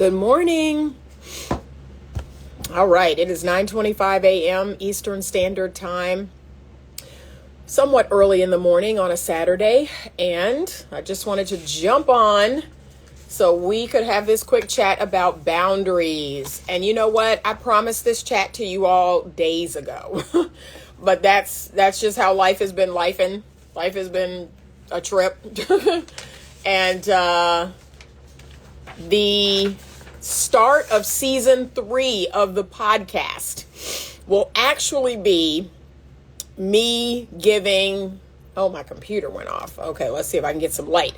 Good morning. All right, it is 9:25 a.m. Eastern Standard Time. Somewhat early in the morning on a Saturday, and I just wanted to jump on so we could have this quick chat about boundaries. And you know what? I promised this chat to you all days ago. But that's just how life has been lifing. Life has been a trip. And the start of season 3 of the podcast will actually be me giving, oh, my computer went off. Okay, let's see if I can get some light.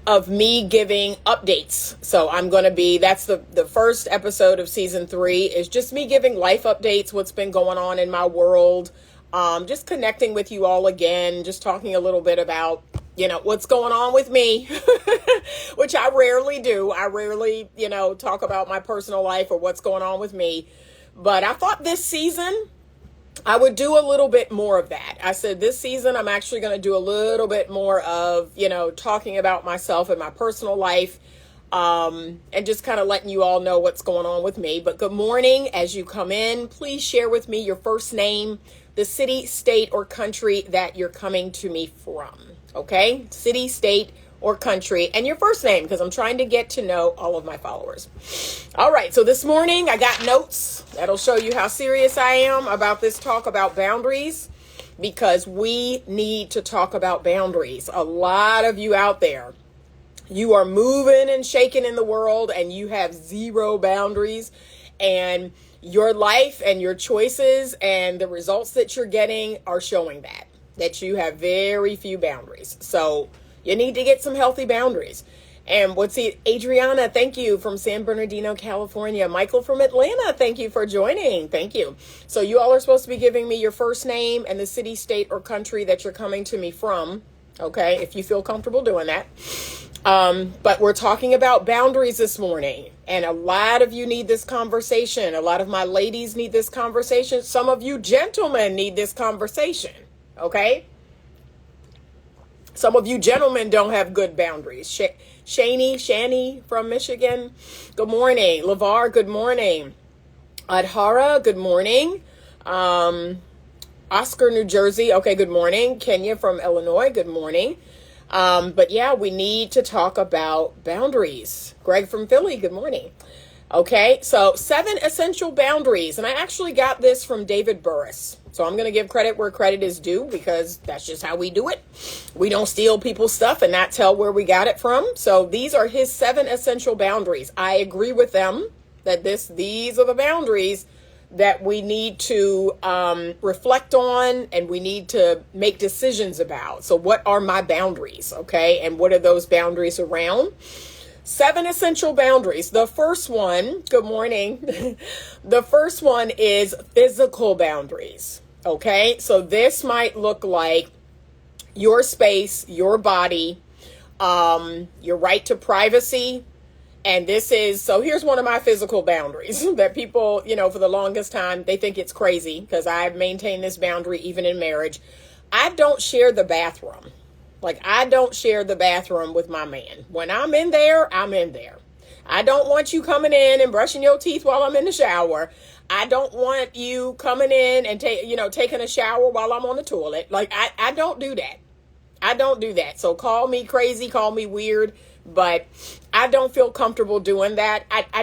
Of me giving updates. So I'm going to be, that's the first episode of season 3 is just me giving life updates, what's been going on in my world, just connecting with you all again, just talking a little bit about, what's going on with me, which I rarely do. I rarely, talk about my personal life or what's going on with me. But I thought this season I would do a little bit more of that. I said this season I'm actually going to do a little bit more of, talking about myself and my personal life, and just kind of letting you all know what's going on with me. But good morning. As you come in, please share with me your first name, the city, state, or country that you're coming to me from. Okay? City, state, or country, and your first name, because I'm trying to get to know all of my followers. All right, so this morning I got notes that'll show you how serious I am about this talk about boundaries, because we need to talk about boundaries. A lot of you out there, you are moving and shaking in the world and you have zero boundaries, and your life and your choices and the results that you're getting are showing that you have very few boundaries. So you need to get some healthy boundaries. And Adriana, thank you, from San Bernardino, California. Michael from Atlanta, thank you for joining. Thank you. So you all are supposed to be giving me your first name and the city, state, or country that you're coming to me from. Okay, if you feel comfortable doing that. But we're talking about boundaries this morning. And a lot of you need this conversation. A lot of my ladies need this conversation. Some of you gentlemen need this conversation. Okay? Some of you gentlemen don't have good boundaries. Shani from Michigan, good morning. LeVar, good morning. Adhara, good morning. Oscar, New Jersey, okay, good morning. Kenya from Illinois, good morning. But yeah, we need to talk about boundaries. Greg from Philly, good morning. Okay, so 7 essential boundaries. And I actually got this from David Burris. So I'm going to give credit where credit is due, because that's just how we do it. We don't steal people's stuff and not tell where we got it from. So these are his 7 essential boundaries. I agree with them that these are the boundaries that we need to reflect on and we need to make decisions about. So what are my boundaries? Okay. And what are those boundaries around? 7 essential boundaries. The first one, good morning. The first one is physical boundaries. Okay. So this might look like your space, your body, your right to privacy. And so here's one of my physical boundaries that people, for the longest time, they think it's crazy because I've maintained this boundary even in marriage. I don't share the bathroom. I don't share the bathroom with my man. When I'm in there, I'm in there. I don't want you coming in and brushing your teeth while I'm in the shower. I don't want you coming in and taking a shower while I'm on the toilet. I don't do that. I don't do that. So call me crazy, call me weird, but I don't feel comfortable doing that. I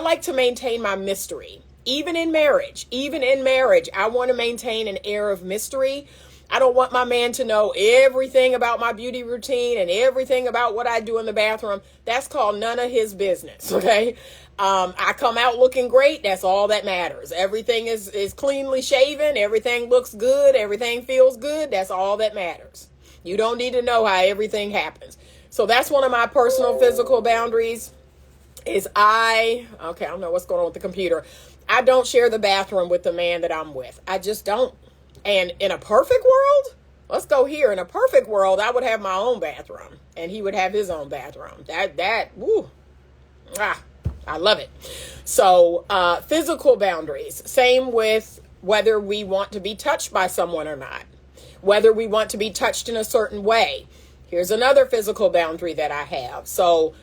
like to maintain my mystery. Even in marriage, I want to maintain an air of mystery. I don't want my man to know everything about my beauty routine and everything about what I do in the bathroom. That's called none of his business, okay? I come out looking great. That's all that matters. Everything is cleanly shaven. Everything looks good. Everything feels good. That's all that matters. You don't need to know how everything happens. So that's one of my personal physical boundaries is I don't know what's going on with the computer. I don't share the bathroom with the man that I'm with. I just don't. And in a perfect world, let's go here. In a perfect world, I would have my own bathroom and he would have his own bathroom. I love it. So, physical boundaries, same with whether we want to be touched by someone or not, whether we want to be touched in a certain way. Here's another physical boundary that I have. So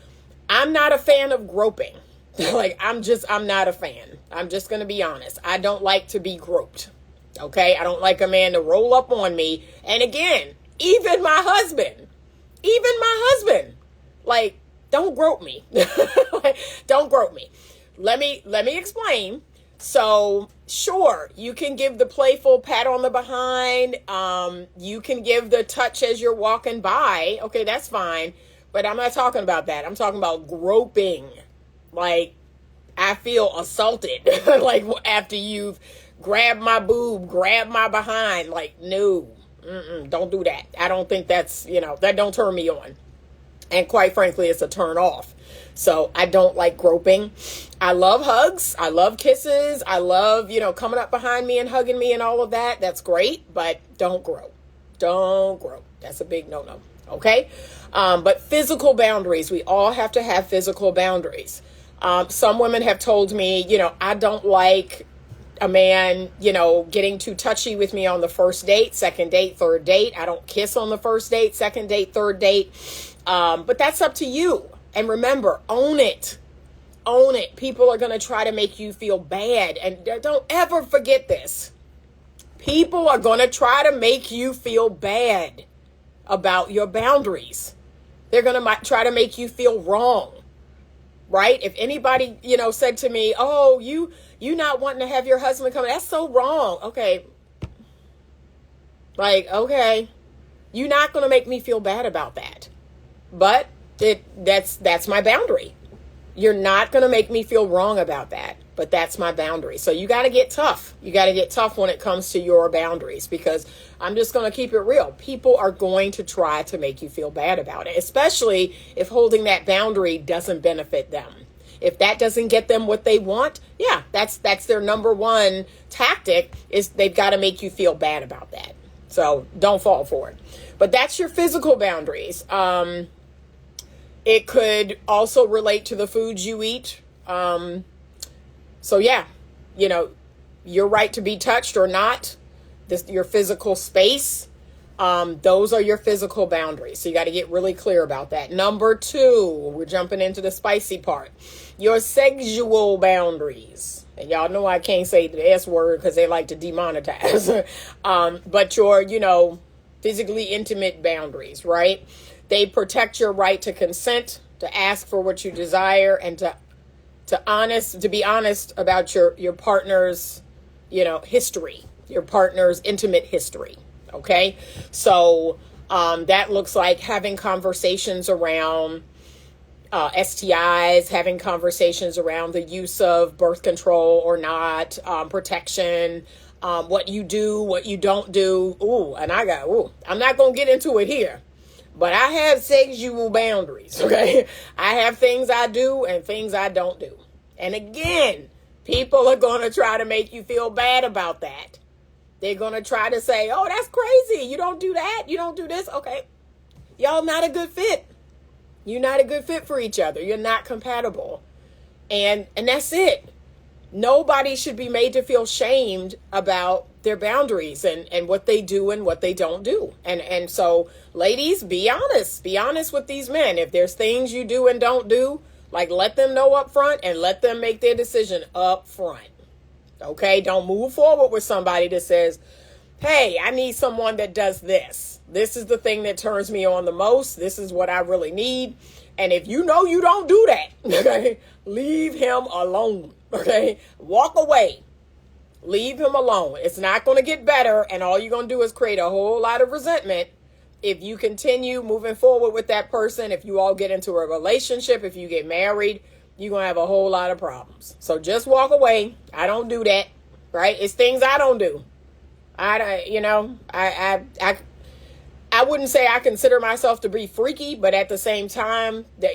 I'm not a fan of groping. Like, I'm not a fan. I'm just going to be honest. I don't like to be groped. Okay. I don't like a man to roll up on me. And again, even my husband, like, don't grope me. Don't grope me. Let me explain. So sure, you can give the playful pat on the behind. You can give the touch as you're walking by. Okay, that's fine. But I'm not talking about that. I'm talking about groping. Like, I feel assaulted. Like, after you've grabbed my boob, grabbed my behind. Like, no, don't do that. I don't think that's, that don't turn me on. And quite frankly, it's a turn off. So I don't like groping. I love hugs. I love kisses. I love, coming up behind me and hugging me and all of that. That's great, but don't grope. Don't grope. That's a big no-no. Okay. But physical boundaries, we all have to have physical boundaries. Some women have told me, I don't like a man, getting too touchy with me on the first date, second date, third date. I don't kiss on the first date, second date, third date. But that's up to you. And remember, own it. Own it. People are going to try to make you feel bad. And don't ever forget this. People are going to try to make you feel bad about your boundaries. They're going to try to make you feel wrong. Right? If anybody, said to me, oh, you not wanting to have your husband come, that's so wrong. Okay. Like, okay. You're not going to make me feel bad about that. But that's my boundary. You're not going to make me feel wrong about that, but that's my boundary. So you got to get tough. You got to get tough when it comes to your boundaries, because I'm just going to keep it real. People are going to try to make you feel bad about it, especially if holding that boundary doesn't benefit them. If that doesn't get them what they want, yeah, that's their number one tactic, is they've got to make you feel bad about that. So don't fall for it. But that's your physical boundaries. It could also relate to the foods you eat. So yeah, your right to be touched or not, your physical space, those are your physical boundaries. So you got to get really clear about that. Number 2, we're jumping into the spicy part. Your sexual boundaries. And y'all know I can't say the S word because they like to demonetize. But your, physically intimate boundaries, right? They protect your right to consent, to ask for what you desire, and to be honest about your partner's, history, your partner's intimate history. Okay. So, that looks like having conversations around, STIs, having conversations around the use of birth control or not, protection, what you do, what you don't do. I'm not going to get into it here. But I have sexual boundaries, okay? I have things I do and things I don't do. And again, people are going to try to make you feel bad about that. They're going to try to say, oh, that's crazy. You don't do that. You don't do this. Okay. Y'all not a good fit. You're not a good fit for each other. You're not compatible. And that's it. Nobody should be made to feel shamed about their boundaries and what they do and what they don't do. And so, ladies, be honest. Be honest with these men. If there's things you do and don't do, like, let them know up front and let them make their decision up front. Okay? Don't move forward with somebody that says, hey, I need someone that does this. This is the thing that turns me on the most. This is what I really need. And if you know you don't do that, okay, leave him alone. Okay, walk away. Leave him alone. It's not going to get better, and all you're going to do is create a whole lot of resentment. If you continue moving forward with that person, if you all get into a relationship, if you get married, you're going to have a whole lot of problems. So just walk away. I don't do that, right? It's things I don't do. I wouldn't say I consider myself to be freaky, but at the same time, that,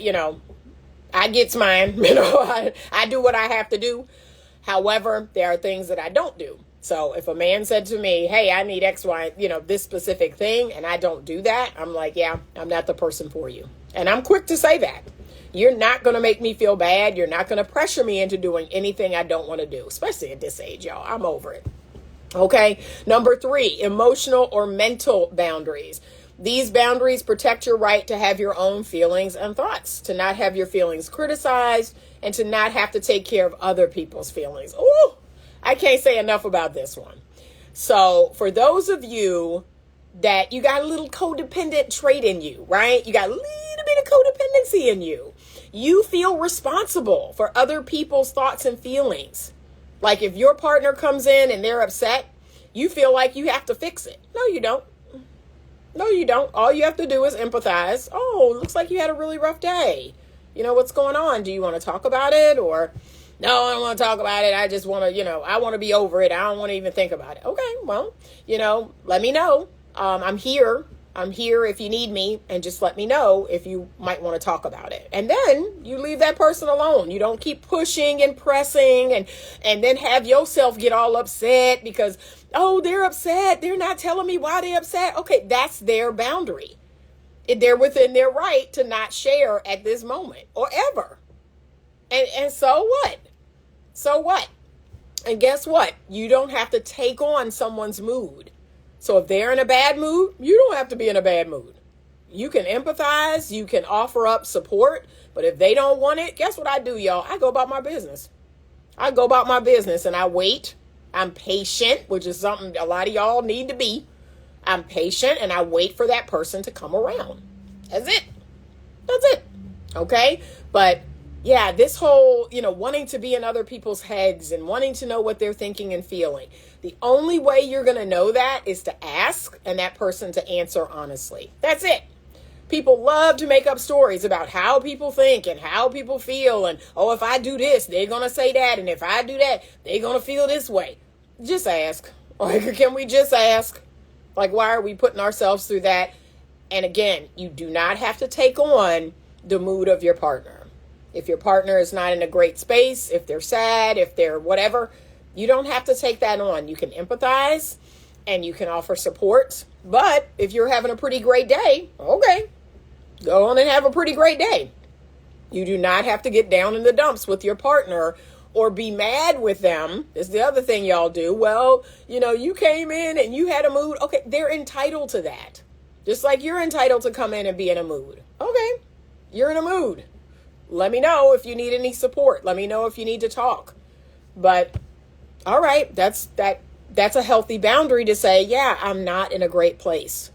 I gets mine, I do what I have to do. However, there are things that I don't do. So if a man said to me, hey, I need X, Y, this specific thing, and I don't do that, I'm like, yeah, I'm not the person for you. And I'm quick to say that. You're not going to make me feel bad. You're not going to pressure me into doing anything I don't want to do, especially at this age, y'all. I'm over it. Okay. Number 3, emotional or mental boundaries. These boundaries protect your right to have your own feelings and thoughts, to not have your feelings criticized, and to not have to take care of other people's feelings. Ooh, I can't say enough about this one. So for those of you that you got a little codependent trait in you, right? You got a little bit of codependency in you. You feel responsible for other people's thoughts and feelings. Like if your partner comes in and they're upset, you feel like you have to fix it. No, you don't. No, you don't. All you have to do is empathize. Oh, looks like you had a really rough day. You know, what's going on? Do you want to talk about it? Or, no, I don't want to talk about it. I just want to, I want to be over it. I don't want to even think about it. Okay, well, let me know. I'm here. I'm here if you need me, and just let me know if you might want to talk about it. And then you leave that person alone. You don't keep pushing and pressing and then have yourself get all upset because, oh, they're upset. They're not telling me why they're upset. Okay, that's their boundary. They're within their right to not share at this moment or ever. And so what? So what? And guess what? You don't have to take on someone's mood. So if they're in a bad mood, you don't have to be in a bad mood. You can empathize, you can offer up support, but if they don't want it, guess what I do, y'all? I go about my business. I go about my business and I wait. I'm patient, which is something a lot of y'all need to be. I'm patient and I wait for that person to come around. That's it. That's it. Okay? But yeah, this whole, wanting to be in other people's heads and wanting to know what they're thinking and feeling. The only way you're going to know that is to ask and that person to answer honestly. That's it. People love to make up stories about how people think and how people feel. And, oh, if I do this, they're going to say that. And if I do that, they're going to feel this way. Just ask. Like, can we just ask? Like, why are we putting ourselves through that? And again, you do not have to take on the mood of your partner. If your partner is not in a great space, if they're sad, if they're whatever, you don't have to take that on. You can empathize and you can offer support. But if you're having a pretty great day, okay, go on and have a pretty great day. You do not have to get down in the dumps with your partner or be mad with them. Is the other thing y'all do. Well, you came in and you had a mood. Okay, they're entitled to that. Just like you're entitled to come in and be in a mood. Okay, you're in a mood. Let me know if you need any support. Let me know if you need to talk. But all right, that's a healthy boundary to say, yeah, I'm not in a great place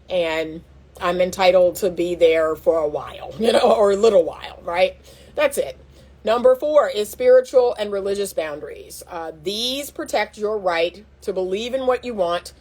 and I'm entitled to be there for a while, or a little while, right? That's it. Number 4 is spiritual and religious boundaries. These protect your right to believe in what you want,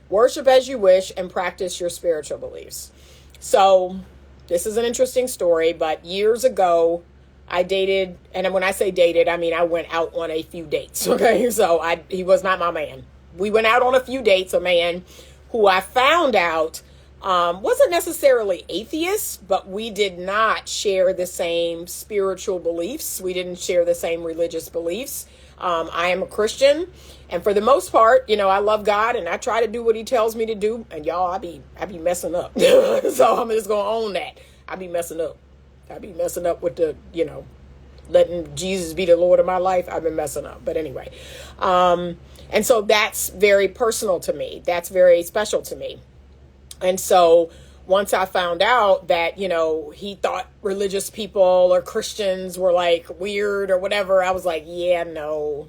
worship as you wish, and practice your spiritual beliefs. So this is an interesting story, but years ago, I dated, and when I say dated, I mean I went out on a few dates, okay? So he was not my man. We went out on a few dates, a man who I found out wasn't necessarily atheist, but we did not share the same spiritual beliefs. We didn't share the same religious beliefs. I am a Christian, and for the most part, I love God, and I try to do what he tells me to do, and y'all, I be messing up. So I'm just going to own that. I be messing up. I be messing up with the, letting Jesus be the Lord of my life. I've been messing up. But anyway, and so that's very personal to me. That's very special to me. And so once I found out that, he thought religious people or Christians were like weird or whatever, I was like, yeah, no,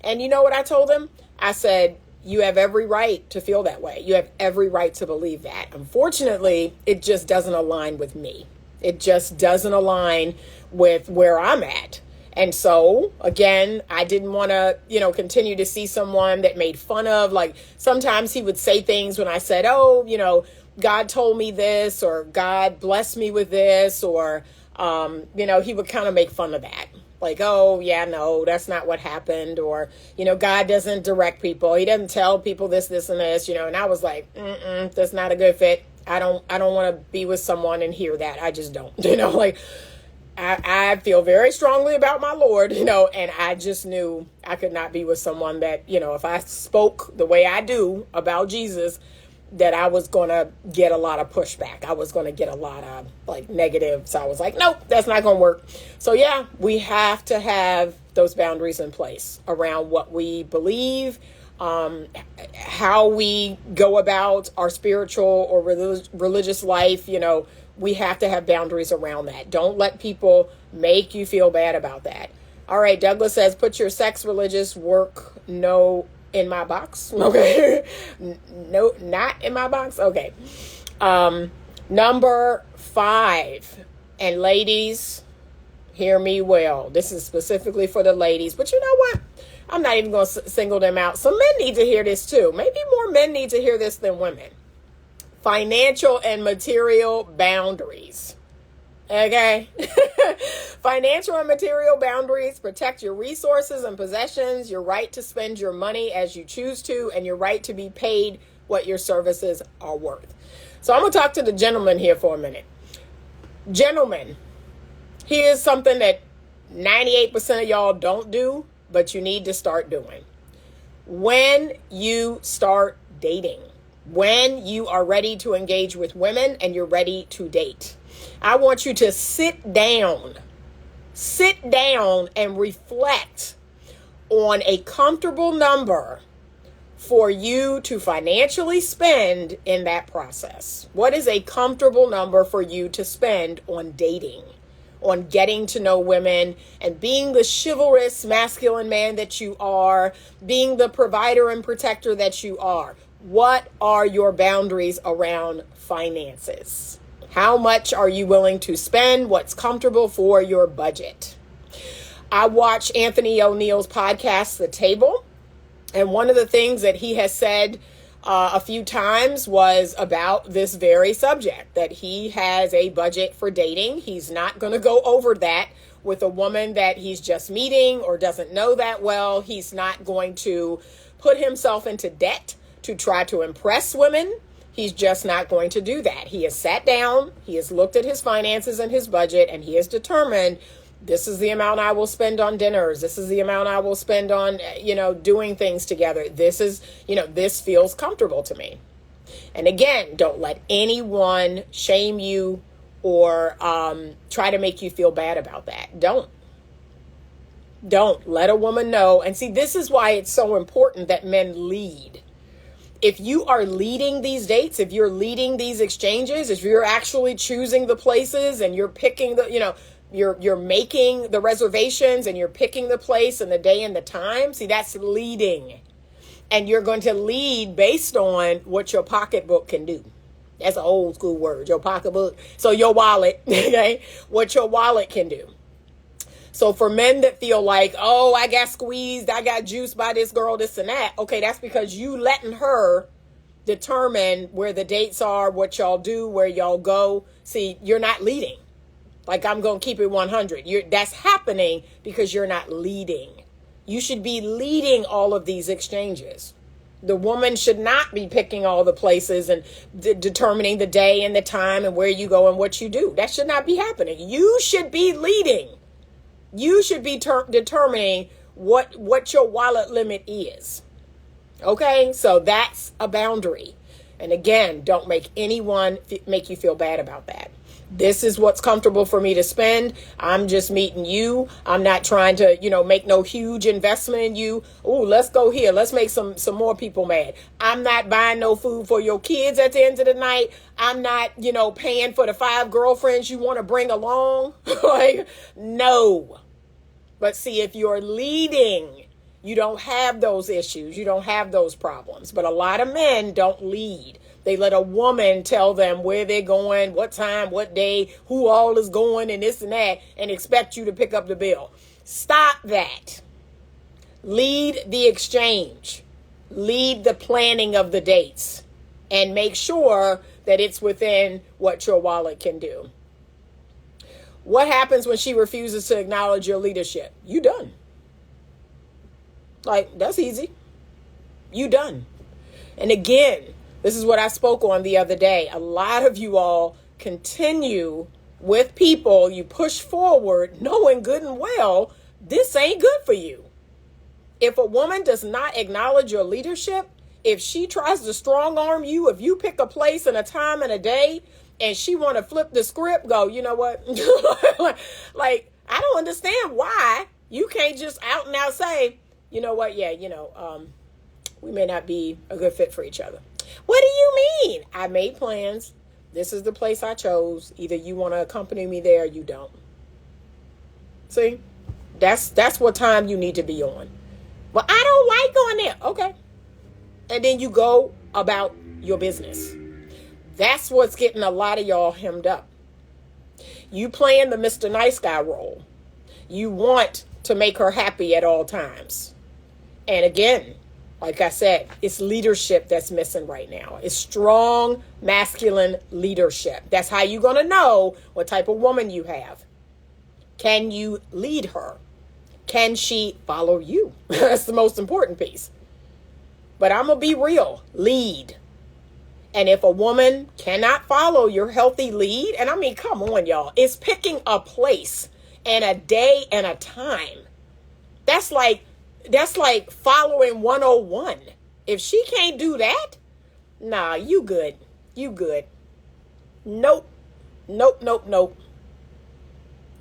And you know what I told him? I said, you have every right to feel that way. You have every right to believe that. Unfortunately, it just doesn't align with me. It just doesn't align with where I'm at. And so, again, I didn't want to, continue to see someone that made fun of, like, sometimes he would say things when I said, oh, God told me this, or God blessed me with this, or, he would kind of make fun of that. Like, oh, yeah, no, that's not what happened. Or, God doesn't direct people. He doesn't tell people this, and this, and I was like, that's not a good fit. I don't want to be with someone and hear that. I just don't, I feel very strongly about my Lord, and I just knew I could not be with someone that, if I spoke the way I do about Jesus, that I was going to get a lot of pushback. I was going to get a lot of negative. So I was like, nope, that's not going to work. So yeah, we have to have those boundaries in place around what we believe, how we go about our spiritual or religious life. We have to have boundaries around that. Don't let people make you feel bad about that. All right, Douglas says, put your sex religious work no in my box. Okay. No, not in my box. Okay. Number 5. And ladies, hear me well. This is specifically for the ladies. But you know what? I'm not even going to single them out. Some men need to hear this too. Maybe more men need to hear this than women. Financial and material boundaries. Okay. Financial and material boundaries protect your resources and possessions, your right to spend your money as you choose to, and your right to be paid what your services are worth. So I'm going to talk to the gentleman here for a minute. Gentlemen, here's something that 98% of y'all don't do, but you need to start doing. When you start dating, when you are ready to engage with women and you're ready to date, I want you to sit down and reflect on a comfortable number for you to financially spend in that process. What is a comfortable number for you to spend on dating, on getting to know women and being the chivalrous masculine man that you are, being the provider and protector that you are? What are your boundaries around finances? How much are you willing to spend? What's comfortable for your budget? I watch Anthony O'Neill's podcast, The Table, and one of the things that he has said a few times was about this very subject, that he has a budget for dating. He's not going to go over that with a woman that he's just meeting or doesn't know that well. He's not going to put himself into debt to try to impress women. He's just not going to do that. He has sat down, he has looked at his finances and his budget, and he has determined, this is the amount I will spend on dinners. This is the amount I will spend on, doing things together. This is, this feels comfortable to me. And again, don't let anyone shame you or try to make you feel bad about that. Don't let a woman know. And see, this is why it's so important that men lead. If you are leading these dates, if you're leading these exchanges, if you're actually choosing the places and you're picking the, you're making the reservations and you're picking the place and the day and the time, see, that's leading. And you're going to lead based on what your pocketbook can do. That's an old school word, your pocketbook. So your wallet, okay, what your wallet can do. So for men that feel like, oh, I got squeezed, I got juiced by this girl, this and that. Okay, that's because you letting her determine where the dates are, what y'all do, where y'all go. See, you're not leading. Like, I'm going to keep it 100. That's happening because you're not leading. You should be leading all of these exchanges. The woman should not be picking all the places and determining the day and the time and where you go and what you do. That should not be happening. You should be leading. You should be determining what your wallet limit is. Okay, so that's a boundary. And again, don't make anyone make you feel bad about that. This is what's comfortable for me to spend. I'm just meeting you. I'm not trying to, make no huge investment in you. Oh, let's go here. Let's make some more people mad. I'm not buying no food for your kids at the end of the night. I'm not, paying for the 5 girlfriends you want to bring along. Like, no. But see, if you're leading, you don't have those issues. You don't have those problems. But a lot of men don't lead. They let a woman tell them where they're going, what time, what day, who all is going, and this and that, and expect you to pick up the bill. Stop that. Lead the exchange. Lead the planning of the dates. And make sure that it's within what your wallet can do. What happens when she refuses to acknowledge your leadership? You done. Like, that's easy. You done. And again, this is what I spoke on the other day. A lot of you all continue with people you push forward knowing good and well this ain't good for you. If a woman does not acknowledge your leadership, if she tries to strong arm you, if you pick a place and a time and a day and she want to flip the script, go, you know what? Like, I don't understand why you can't just out and out say, you know what? Yeah, we may not be a good fit for each other. What do you mean? I made plans. This is the place I chose. Either you want to accompany me there or you don't. See? That's what time you need to be on. Well, I don't like going there. Okay. And then you go about your business. That's what's getting a lot of y'all hemmed up. You playing the Mr. Nice Guy role. You want to make her happy at all times. And again, like I said, it's leadership that's missing right now. It's strong, masculine leadership. That's how you're going to know what type of woman you have. Can you lead her? Can she follow you? That's the most important piece. But I'm going to be real. Lead. And if a woman cannot follow your healthy lead, and I mean, come on, y'all. It's picking a place and a day and a time. That's like following 101. If she can't do that, nah, you good. You good. Nope.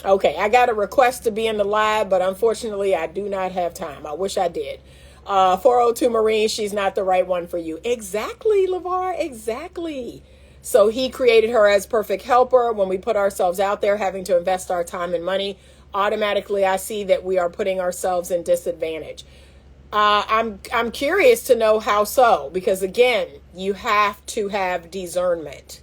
Okay, I got a request to be in the live, but unfortunately, I do not have time. I wish I did. 402 Marine, she's not the right one for you. Exactly, LeVar, exactly. So he created her as perfect helper. When we put ourselves out there having to invest our time and money, automatically I see that we are putting ourselves in disadvantage. I'm curious to know how so, because again, you have to have discernment.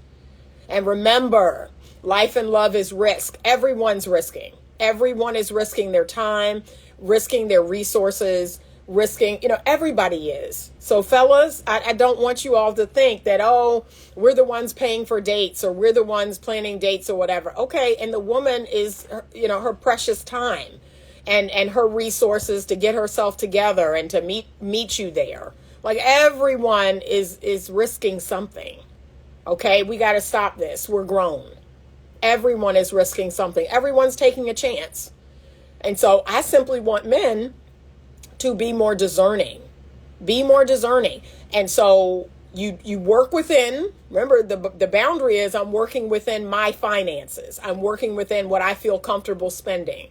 And remember, life and love is risk. Everyone's risking. Everyone is risking their time, risking their resources, risking, everybody is. So fellas, I don't want you all to think that, oh, we're the ones paying for dates or we're the ones planning dates or whatever. Okay. And the woman is, her precious time and her resources to get herself together and to meet you there. Like everyone is risking something. Okay. We got to stop this. We're grown. Everyone is risking something. Everyone's taking a chance. And so I simply want men to be more discerning. Be more discerning. And so you work within, remember the boundary is I'm working within my finances. I'm working within what I feel comfortable spending.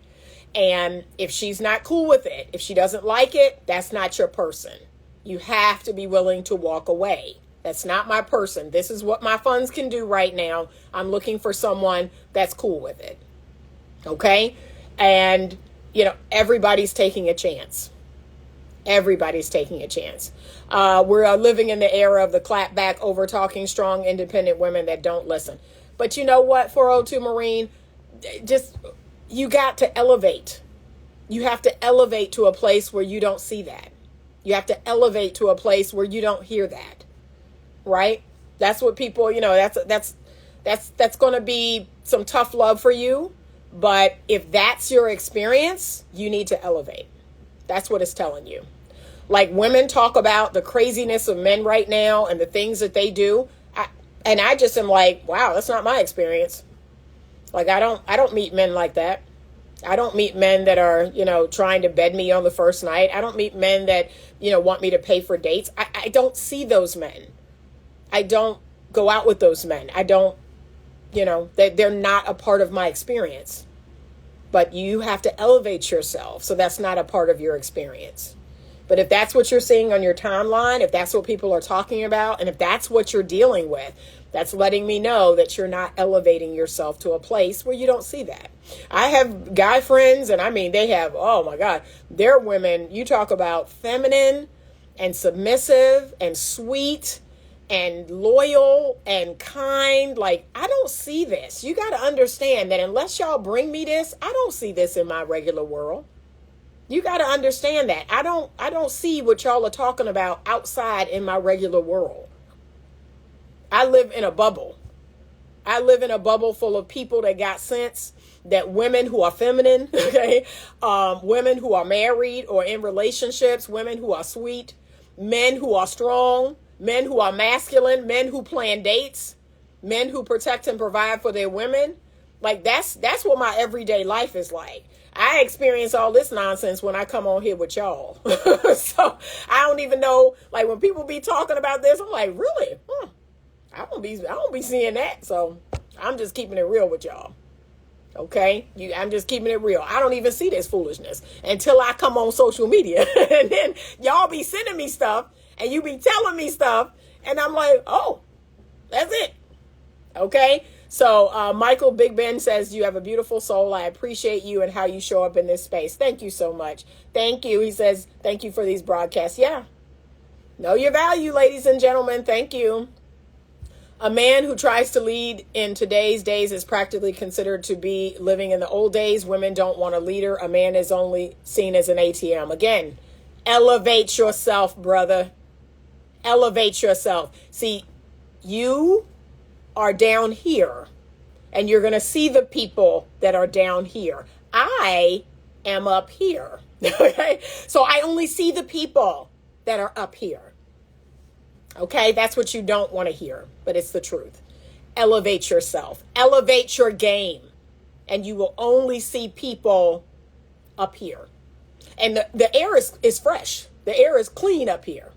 And if she's not cool with it, if she doesn't like it, that's not your person. You have to be willing to walk away. That's not my person. This is what my funds can do right now. I'm looking for someone that's cool with it. Okay? And, everybody's taking a chance. Everybody's taking a chance. We're living in the era of the clap back over talking strong, independent women that don't listen. But you know what, 402 Marine? You got to elevate. You have to elevate to a place where you don't see that. You have to elevate to a place where you don't hear that. Right? That's what people, that's going to be some tough love for you. But if that's your experience, you need to elevate. That's what it's telling you. Like women talk about the craziness of men right now and the things that they do. I just am like, wow, that's not my experience. Like, I don't meet men like that. I don't meet men that are, trying to bed me on the first night. I don't meet men that, want me to pay for dates. I don't see those men. I don't go out with those men. I don't, they're not a part of my experience. But you have to elevate yourself. So that's not a part of your experience. But if that's what you're seeing on your timeline, if that's what people are talking about, and if that's what you're dealing with, that's letting me know that you're not elevating yourself to a place where you don't see that. I have guy friends, and I mean, they have, oh my God, they're women. You talk about feminine and submissive and sweet and loyal and kind. Like, I don't see this. You got to understand that unless y'all bring me this, I don't see this in my regular world. You got to understand that. I don't see what y'all are talking about outside in my regular world. I live in a bubble. I live in a bubble full of people that got sense, that women who are feminine, okay, women who are married or in relationships, women who are sweet, men who are strong, men who are masculine, men who plan dates, men who protect and provide for their women. Like that's what my everyday life is like. I experience all this nonsense when I come on here with y'all. So I don't even know, like when people be talking about this, I'm like, really? I don't be seeing that. So I'm just keeping it real with y'all. Okay? I'm just keeping it real. I don't even see this foolishness until I come on social media. And then y'all be sending me stuff. And you be telling me stuff. And I'm like, oh, that's it. Okay. So Michael Big Ben says, you have a beautiful soul. I appreciate you and how you show up in this space. Thank you so much. Thank you. He says, thank you for these broadcasts. Yeah. Know your value, ladies and gentlemen. Thank you. A man who tries to lead in today's days is practically considered to be living in the old days. Women don't want a leader. A man is only seen as an ATM. Again, elevate yourself, brother. Elevate yourself. See, you are down here and you're going to see the people that are down here. I am up here. Okay. So I only see the people that are up here. Okay. That's what you don't want to hear, but it's the truth. Elevate yourself, elevate your game, and you will only see people up here. And the air is fresh. The air is clean up here.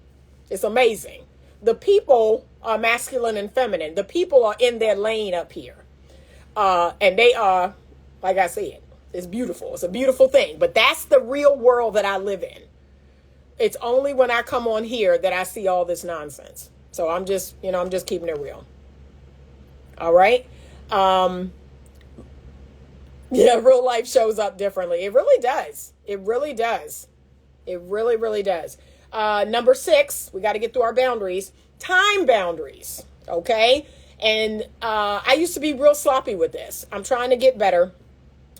It's amazing. The people are masculine and feminine. The people are in their lane up here. And they are, like I said, it's beautiful. It's a beautiful thing. But that's the real world that I live in. It's only when I come on here that I see all this nonsense. So I'm just keeping it real. All right. Yeah, real life shows up differently. It really does. It really does. It really, really does. Number 6, we got to get through our boundaries. Time boundaries. Okay. And I used to be real sloppy with this. I'm trying to get better.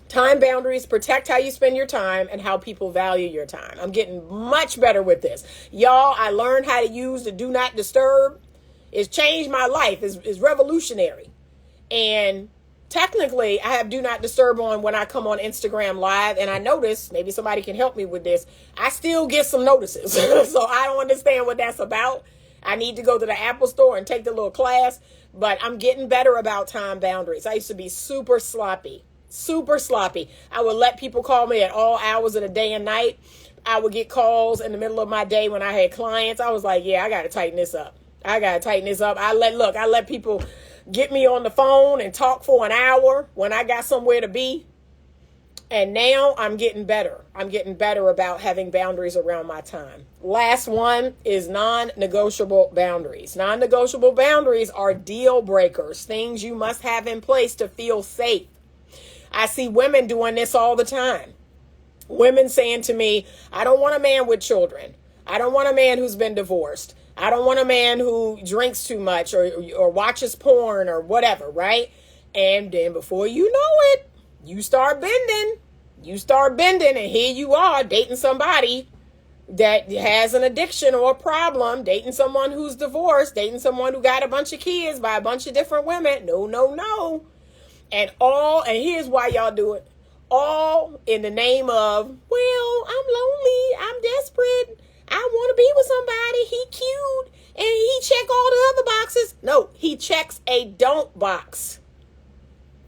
Time boundaries, protect how you spend your time and how people value your time. I'm getting much better with this. Y'all, I learned how to use the do not disturb. It's changed my life. It's revolutionary. And technically, I have do not disturb on when I come on Instagram live. And I notice, maybe somebody can help me with this, I still get some notices. So I don't understand what that's about. I need to go to the Apple store and take the little class. But I'm getting better about time boundaries. I used to be super sloppy. Super sloppy. I would let people call me at all hours of the day and night. I would get calls in the middle of my day when I had clients. I was like, yeah, I got to tighten this up. I let people get me on the phone and talk for an hour when I got somewhere to be. And now I'm getting better. I'm getting better about having boundaries around my time. Last one is non-negotiable boundaries. Non-negotiable boundaries are deal breakers, things you must have in place to feel safe. I see women doing this all the time. Women saying to me, I don't want a man with children. I don't want a man who's been divorced. I don't want a man who drinks too much or watches porn or whatever, right? And then before you know it, you start bending. And here you are dating somebody that has an addiction or a problem, dating someone who's divorced, dating someone who got a bunch of kids by a bunch of different women. No. And here's why y'all do it. All in the name of, well, I'm lonely. I'm desperate. I want to be with somebody. He cute. And he check all the other boxes. No, he checks a don't box.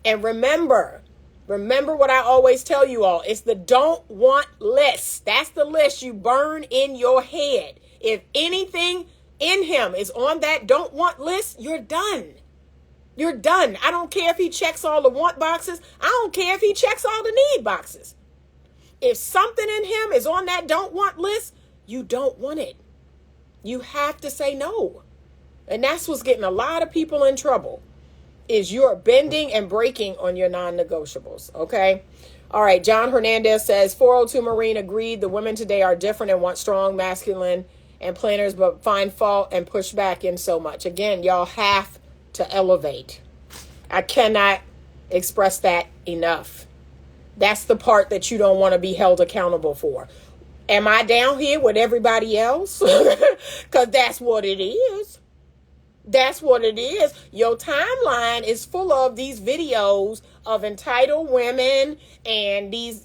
And remember what I always tell you all. It's the don't want list. That's the list you burn in your head. If anything in him is on that don't want list, you're done. You're done. I don't care if he checks all the want boxes. I don't care if he checks all the need boxes. If something in him is on that don't want list, you don't want it. You have to say no. And that's what's getting a lot of people in trouble, is you're bending and breaking on your non-negotiables. Okay. All right. John Hernandez says 402 Marine agreed. The women today are different and want strong, masculine and planners, but find fault and push back in so much. Again, y'all have to elevate. I cannot express that enough. That's the part that you don't want to be held accountable for. Am I down here with everybody else? Because that's what it is. That's what it is. Your timeline is full of these videos of entitled women and these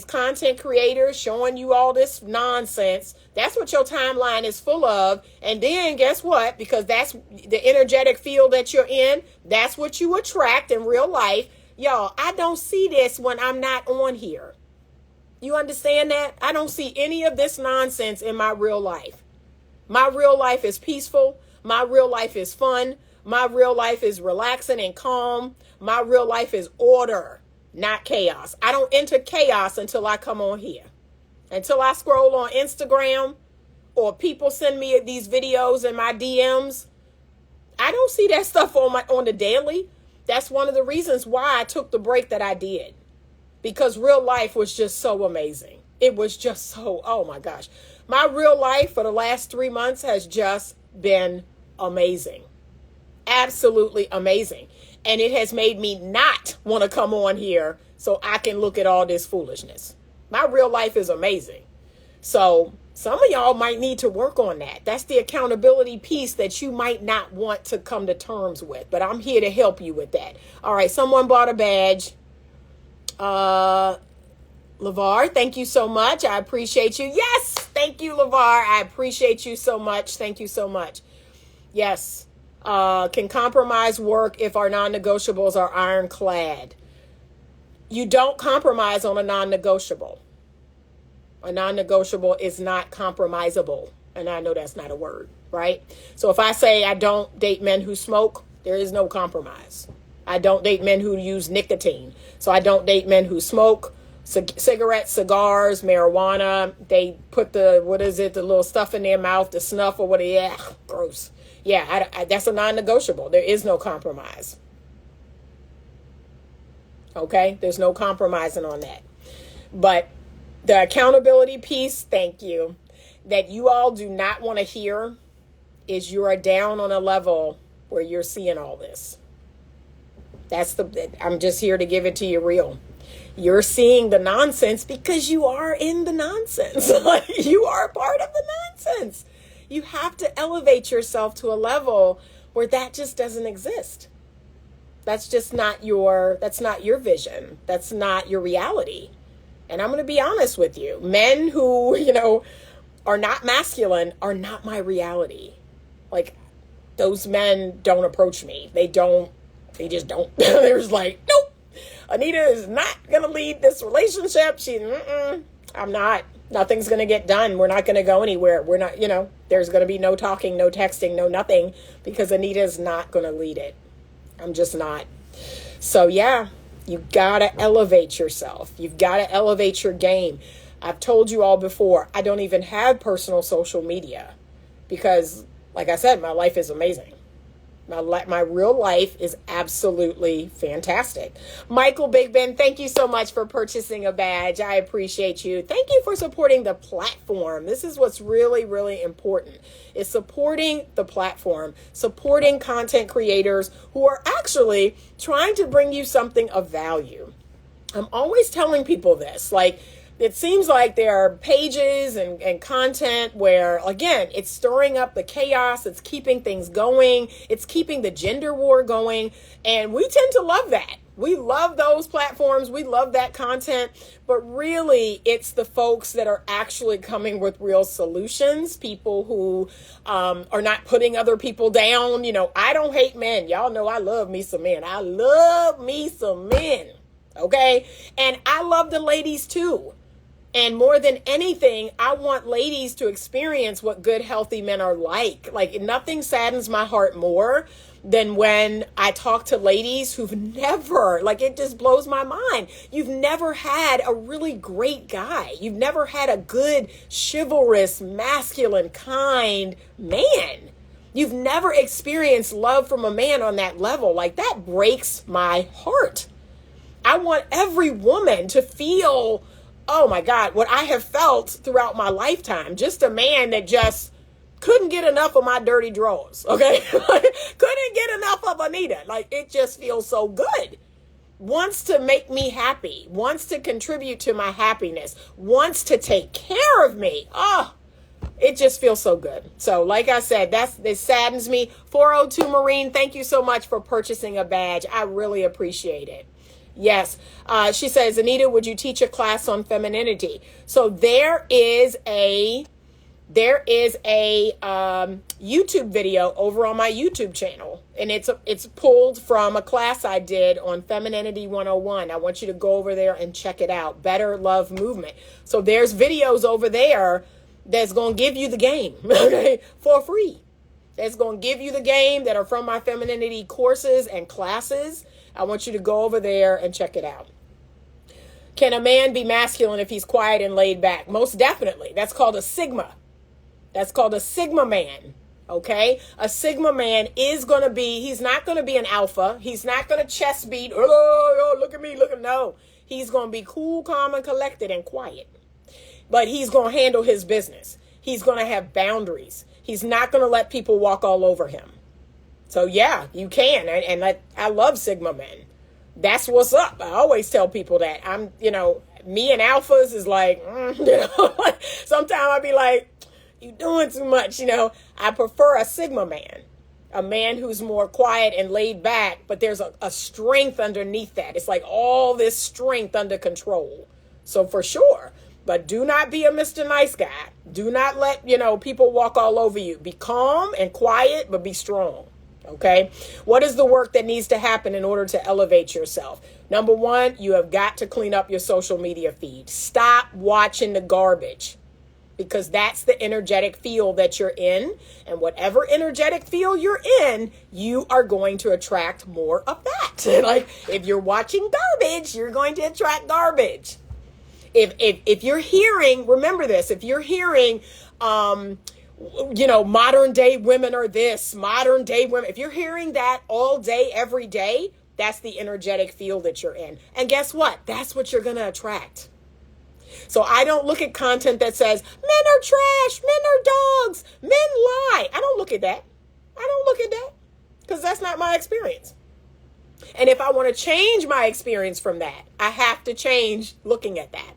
content creators showing you all this nonsense. That's what your timeline is full of. And then guess what? Because that's the energetic field that you're in. That's what you attract in real life. Y'all, I don't see this when I'm not on here. You understand that? I don't see any of this nonsense in my real life. My real life is peaceful. My real life is fun. My real life is relaxing and calm. My real life is order, not chaos. I don't enter chaos until I come on here. Until I scroll on Instagram or people send me these videos in my DMs. I don't see that stuff on the daily. That's one of the reasons why I took the break that I did, because real life was just so amazing. It was just so, oh my gosh. My real life for the last 3 months has just been amazing. Absolutely amazing. And it has made me not want to come on here so I can look at all this foolishness. My real life is amazing. So some of y'all might need to work on that. That's the accountability piece that you might not want to come to terms with. But I'm here to help you with that. All right, someone bought a badge. LeVar, thank you so much. I appreciate you. Yes, thank you, LeVar. I appreciate you so much. Thank you so much. Yes. Can compromise work if our non-negotiables are ironclad? You don't compromise on a non-negotiable. A non-negotiable is not compromisable. And I know that's not a word, right? So if I say I don't date men who smoke, there is no compromise. I don't date men who use nicotine. So I don't date men who smoke cigarettes, cigars, marijuana. They put the little stuff in their mouth, the snuff or whatever. Yeah, gross. Yeah, that's a non-negotiable. There is no compromise. Okay, there's no compromising on that. But the accountability piece, thank you, that you all do not want to hear is you are down on a level where you're seeing all this. I'm just here to give it to you real. You're seeing the nonsense because you are in the nonsense. You are a part of the nonsense. You have to elevate yourself to a level where that just doesn't exist. That's not your vision. That's not your reality. And I'm going to be honest with you. Men who, are not masculine are not my reality. Like, those men don't approach me. They just don't. They're just like, nope. Anita is not going to lead this relationship. I'm not. Nothing's going to get done. We're not going to go anywhere. We're not, there's going to be no talking, no texting, no nothing, because Anita is not going to lead it. I'm just not. So yeah, you got to elevate yourself. You've got to elevate your game. I've told you all before, I don't even have personal social media because, like I said, my life is amazing. My real life is absolutely fantastic. Michael Big Ben, thank you so much for purchasing a badge. I appreciate you. Thank you for supporting the platform. This is what's really, really important, is supporting the platform, supporting content creators who are actually trying to bring you something of value. I'm always telling people this, it seems like there are pages and content where, again, it's stirring up the chaos. It's keeping things going. It's keeping the gender war going. And we tend to love that. We love those platforms. We love that content. But really, it's the folks that are actually coming with real solutions, people who are not putting other people down. I don't hate men. Y'all know I love me some men. I love me some men. Okay? And I love the ladies too. And more than anything, I want ladies to experience what good, healthy men are like. Nothing saddens my heart more than when I talk to ladies who've never, it just blows my mind. You've never had a really great guy. You've never had a good, chivalrous, masculine, kind man. You've never experienced love from a man on that level. That breaks my heart. I want every woman to feel, oh my God, what I have felt throughout my lifetime. Just a man that just couldn't get enough of my dirty drawers, okay? Couldn't get enough of Anita. It just feels so good. Wants to make me happy. Wants to contribute to my happiness. Wants to take care of me. Oh, it just feels so good. So like I said, this saddens me. 402 Marine, thank you so much for purchasing a badge. I really appreciate it. Yes. She says, Anita, would you teach a class on femininity? So there is a YouTube video over on my YouTube channel, and it's pulled from a class I did on Femininity 101. I want you to go over there and check it out. Better Love Movement. So there's videos over there that's going to give you the game, okay, for free. That's going to give you the game that are from my femininity courses and classes. I want you to go over there and check it out. Can a man be masculine if he's quiet and laid back? Most definitely. That's called a sigma. That's called a Sigma man. Okay? A Sigma man is going to be, he's not going to be an alpha. He's not going to chest beat. Oh, look at me. No. He's going to be cool, calm, and collected and quiet. But he's going to handle his business. He's going to have boundaries. He's not going to let people walk all over him. So yeah, you can. And I love Sigma men. That's what's up. I always tell people that. Me and alphas is like, sometimes I'll be like, you doing too much, I prefer a Sigma man, a man who's more quiet and laid back, but there's a strength underneath that. It's like all this strength under control. So for sure, but do not be a Mr. Nice Guy. Do not let, people walk all over you. Be calm and quiet, but be strong. Okay. What is the work that needs to happen in order to elevate yourself? Number one, you have got to clean up your social media feed. Stop watching the garbage. Because that's the energetic field that you're in. And whatever energetic field you're in, you are going to attract more of that. Like if you're watching garbage, you're going to attract garbage. If you're hearing, remember this, if you're hearing, modern day women are this, modern day women, if you're hearing that all day, every day, that's the energetic field that you're in. And guess what? That's what you're going to attract. So I don't look at content that says men are trash, men are dogs, men lie. I don't look at that. Because that's not my experience. And if I want to change my experience from that, I have to change looking at that.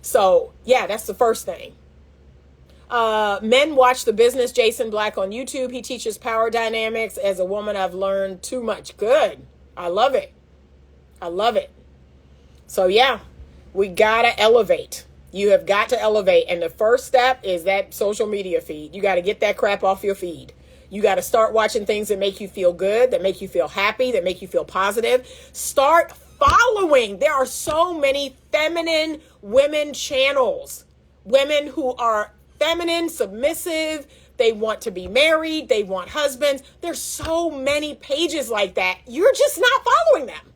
So yeah, that's the first thing. Men watch the business Jason Black on YouTube. He teaches power dynamics. As a woman, I've learned too much. Good. I love it. So yeah. We gotta elevate. You have got to elevate. And the first step is that social media feed. You got to get that crap off your feed. You got to start watching things that make you feel good, that make you feel happy, that make you feel positive. Start following. There are so many feminine women channels. Women who are feminine, submissive. They want to be married. They want husbands. There's so many pages like that. You're just not following them.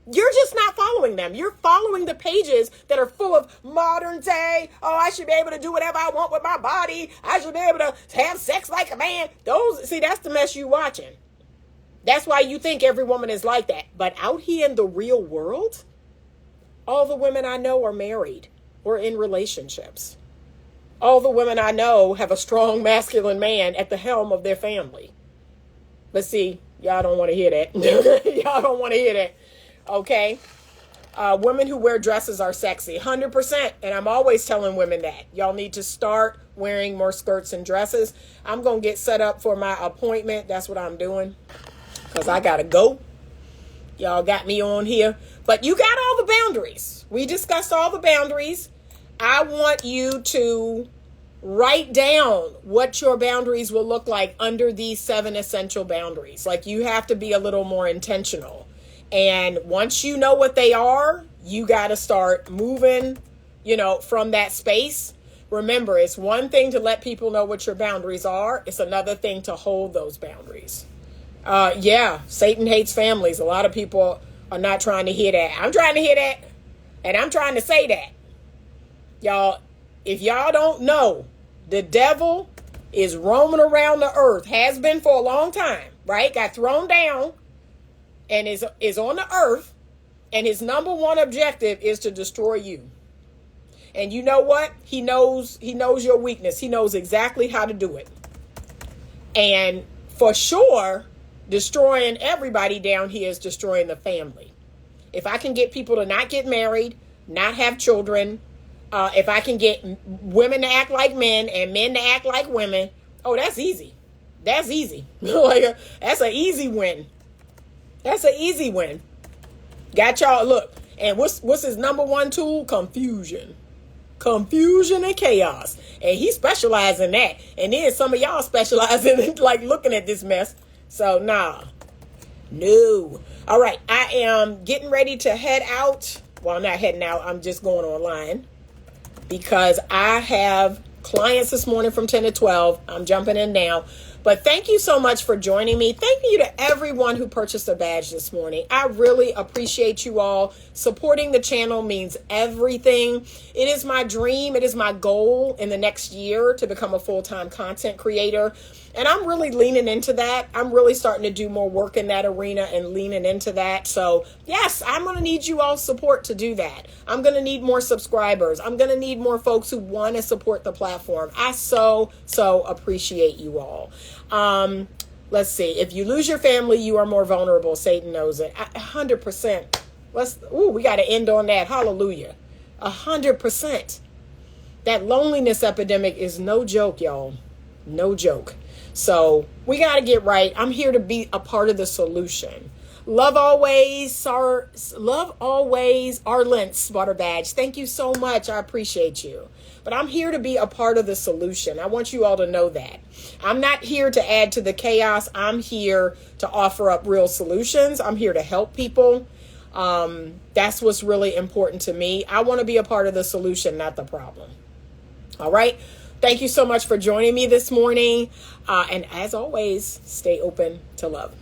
You're following the pages that are full of modern day. Oh, I should be able to do whatever I want with my body. I should be able to have sex like a man. That's the mess you watching. That's why you think every woman is like that. But out here in the real world, all the women I know are married or in relationships. All the women I know have a strong masculine man at the helm of their family. But see, y'all don't want to hear that. Y'all don't want to hear that. Okay. Women who wear dresses are sexy, 100%. And I'm always telling women that y'all need to start wearing more skirts and dresses. I'm going to get set up for my appointment. That's what I'm doing because I got to go. Y'all got me on here, but you got all the boundaries. We discussed all the boundaries. I want you to write down what your boundaries will look like under these 7 essential boundaries. Like you have to be a little more intentional. And once you know what they are, you got to start moving, from that space. Remember, it's one thing to let people know what your boundaries are. It's another thing to hold those boundaries. Satan hates families. A lot of people are not trying to hear that. I'm trying to hear that. And I'm trying to say that. Y'all, if y'all don't know, the devil is roaming around the earth, has been for a long time, right? Got thrown down. And is on the earth, and his number one objective is to destroy you. And you know what? He knows your weakness. He knows exactly how to do it. And for sure, destroying everybody down here is destroying the family. If I can get people to not get married, not have children, if I can get women to act like men and men to act like women, that's easy. That's easy. That's an easy win. That's an easy win. Got y'all, look. And what's his number one tool? Confusion. Confusion and chaos. And he specializes in that. And then some of y'all specialize in looking at this mess. So no. All right. I am getting ready to head out. Well, I'm not heading out. I'm just going online because I have clients this morning from 10 to 12. I'm jumping in now. But thank you so much for joining me. Thank you to everyone who purchased a badge this morning. I really appreciate you all. Supporting the channel means everything. It is my dream. It is my goal in the next year to become a full-time content creator. And I'm really leaning into that. I'm really starting to do more work in that arena and leaning into that. So yes, I'm going to need you all support to do that. I'm going to need more subscribers. I'm going to need more folks who want to support the platform. I so appreciate you all. Let's see. If you lose your family, you are more vulnerable. Satan knows it. 100%. We got to end on that. Hallelujah. 100%. That loneliness epidemic is no joke, y'all. No joke. So we got to get right. I'm here to be a part of the solution. Love always, Arlent's water badge. Thank you so much. I appreciate you. But I'm here to be a part of the solution. I want you all to know that. I'm not here to add to the chaos. I'm here to offer up real solutions. I'm here to help people. That's what's really important to me. I want to be a part of the solution, not the problem. All right. Thank you so much for joining me this morning. And as always, stay open to love.